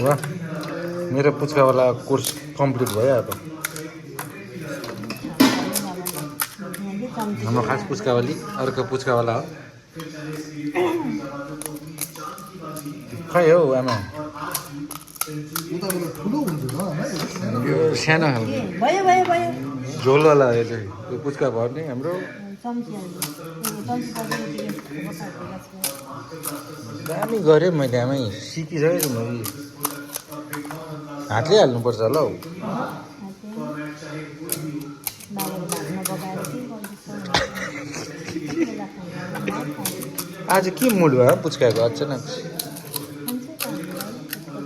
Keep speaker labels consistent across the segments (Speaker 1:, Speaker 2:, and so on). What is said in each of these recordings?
Speaker 1: वाह मेरो पुच्कावाला course complete भयो अब हाम्रो खास पुच्कावाली अर्को पुच्कावाला हो खै हौ आमा यो सानो खालको झोलवाला यो चाहिँ यो पुच्का भर्ने हाम्रो दामी गरेँ मैले आमै सिकिसकेको मैले हातले हाल्नुपर्छ होला हौ आज के मुड भयो पुच्काको अचानक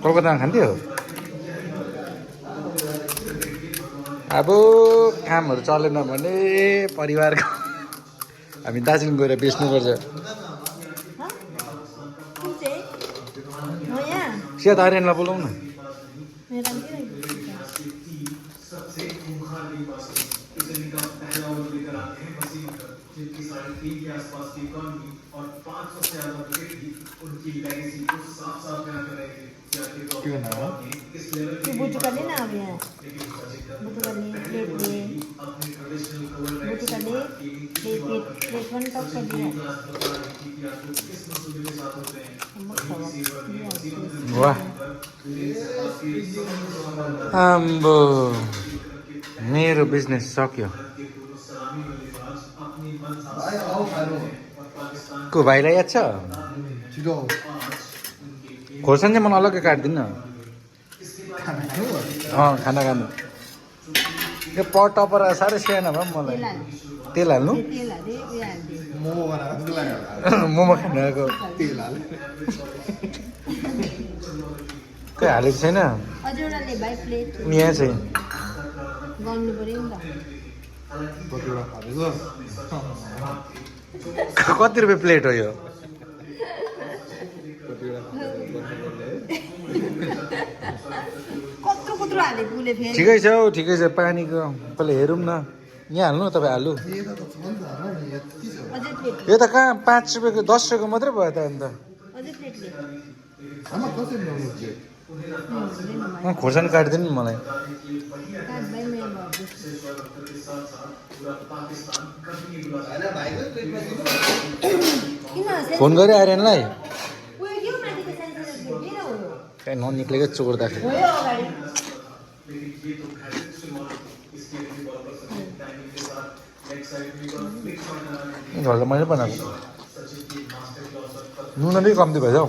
Speaker 1: कलकत्तामा खान्थ्यो अब कामहरू चलेन भने परिवारको हामी दार्जिलिङ गएर बेच्नुपर्छ सेत आर्यनलाई बोलाउँ न वाह आम्बो मेरो बिजनेस सक्यो को भाइलाई याद छ खोर्सानी चाहिँ मलाई अलग्गै काटिदिनु न खाना खानु यो पट टपर साह्रै सानो भयो मलाई तेल हाल्नु मोमो खानु आएको खै हालेको छैन यहाँ चाहिँ कति रुपियाँ प्लेट हो यो ठिकै छ हौ ठिकै छ पानीको पहिला हेरौँ न यहाँ हाल्नु तपाईँ हाल्नु यो त कहाँ 5 रुपियाँको 10 रुपियाँको मात्रै भयो त अन्त खोर्सानी काटिदिनु नि मलाई फोन गरेँ आर्यनलाई कहीँ ननिक्लेकै चोर्दाखेरि झोल त मैले बनाएको नुन अलिक कम्ती भएछ हौ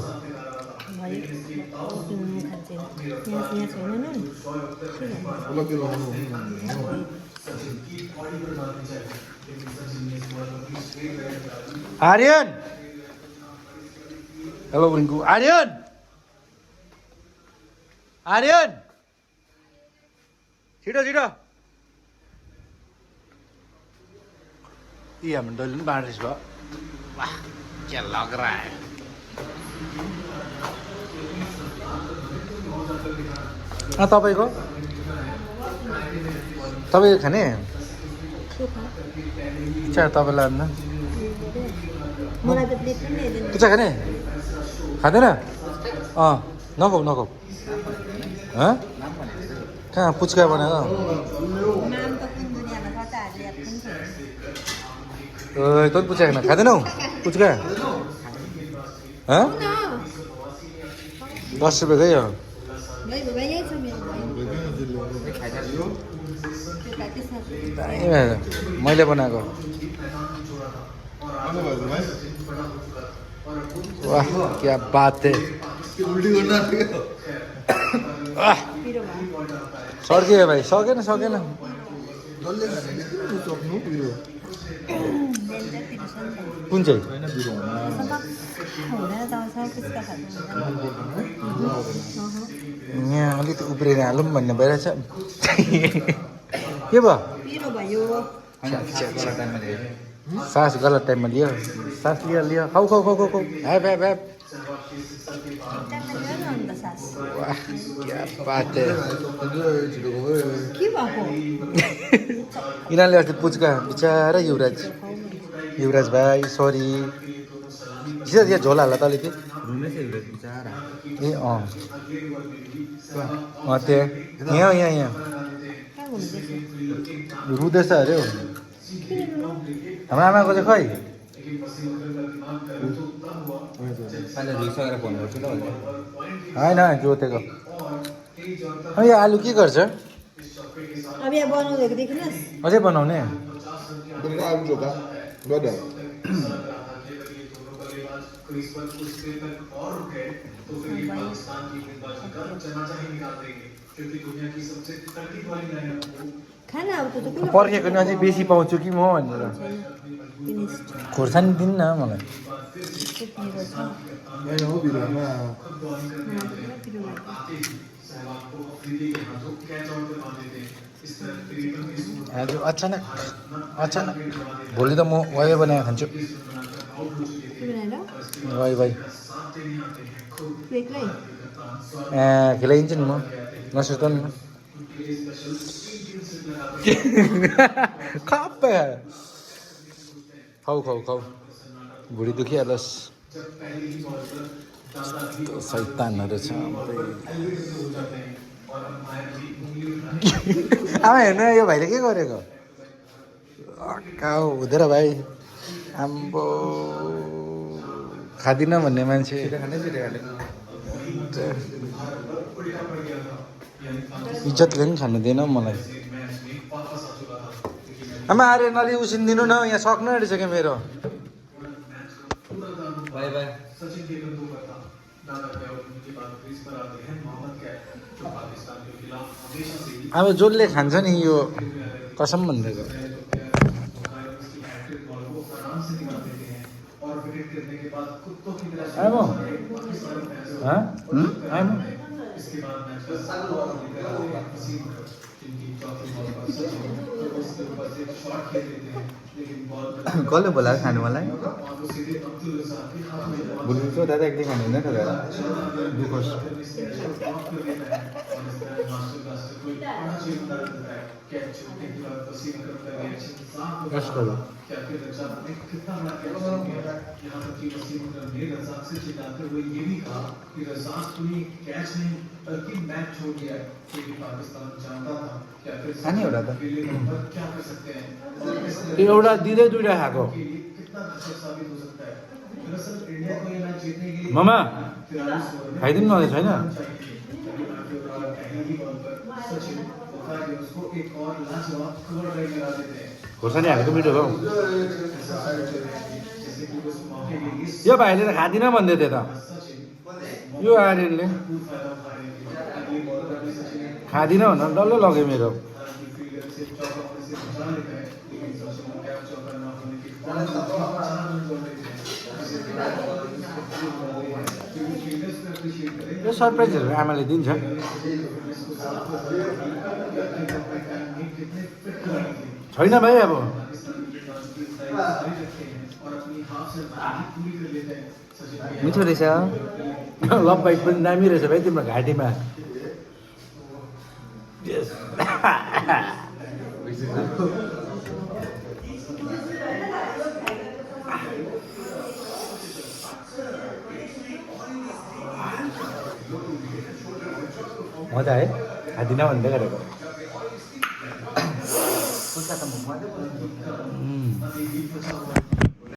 Speaker 1: आर्यन हेलो रिङ्कु आर्यन आर्यन छिटो छिटो हाम्रो डल्ले पनि बाँड्रेछ भयो वाह क्या लग रहा है तपाईँको तपाईँ खाने इच्छा तपाईँलाई अन्त पुच्का खाने खाँदैन नखाऊ नखाऊ कहाँ पुच्का बनाएको तँ पुच्का खान खाँदैनौ पुच्का 10 रुपियाँ गयो मैले बनाएको वाह क्या बात है सड्कियो भाइ सकेन सकेन कुन चाहिँ यहाँ अलिकति उब्रेर हालौँ भन्ने भइरहेछ के भयो सास गलत टाइममा लियो सास लियो लियो खाऊ खाऊ खाऊ खाऊ ह्याप ह्याप ह्याप वाह क्या बात है
Speaker 2: के भएको
Speaker 1: यिनीहरूले अस्ति पुच्का बिचरा युवराज भाइ सरी किन यहाँ झोल हाल्ला त अलिकति ए अँ त्यहाँ यहाँ यहाँ यहाँ
Speaker 2: कहाँ हुनुहुँदैछ
Speaker 1: रुँदैछ अरे हौ
Speaker 2: किन रुनु
Speaker 1: हाम्रो आमाको चाहिँ खै होइन जोतेको अनि यो आलु के गर्छ
Speaker 2: अब यहाँ बनाउँदैको देखिनुहोस्
Speaker 1: अझै बनाउने
Speaker 2: खाना अब त कुन
Speaker 1: पर्खेको नि अझै बेसी पाउँछु कि म भनेर
Speaker 2: फिनिस्ड
Speaker 1: खोर्सानी दिनु न मलाई आज अचानक भोलि त म वाइ बनाएर खान्छु
Speaker 2: के बनाएर
Speaker 1: वाइ
Speaker 2: एक्लै
Speaker 1: खेलाइदिन्छु नि म नसुर्त नि खप्प खाऊ भुँडी दुखिहालोस् सैतानहरू छ आमा हेर्नु यो भाइले के गरेको काउ हुँदैन भाइ आम्बो खाँदिनँ भन्ने मान्छे इज्जतले पनि खानु दिएन मलाई आमा अरे नलि उसिनिदिनु न यहाँ सक्नु रहेछ क्या मेरो
Speaker 3: बाई बाई
Speaker 1: अब जसले खान्छ नि यो कसम भनिदिएको आयो
Speaker 3: कसले बोलायो खानु मलाई
Speaker 1: भुल्छु दादा एकदिन खानु हुँदैन दादा दुखोस् खाने एउटा त त्यो एउटा दिँदै दुइटा खाएको मामा खाइदिनु न छैन खोर्सानी हालेको मिठो हो यो भाइले त खाँदिनँ भन्दै थियो त यो आर्यनले खाँदिनँ भनेर डल्लै लग्यो मेरो यो सरप्राइजहरू आमाले दिन्छ छैन भाइ अब
Speaker 3: मिठो रहेछ
Speaker 1: लभ बाइट पनि दामी रहेछ भाइ तिम्रो घाँटीमा मजा है खाँदिनँ भन्दै गरेको
Speaker 3: पुच्का त मुखमा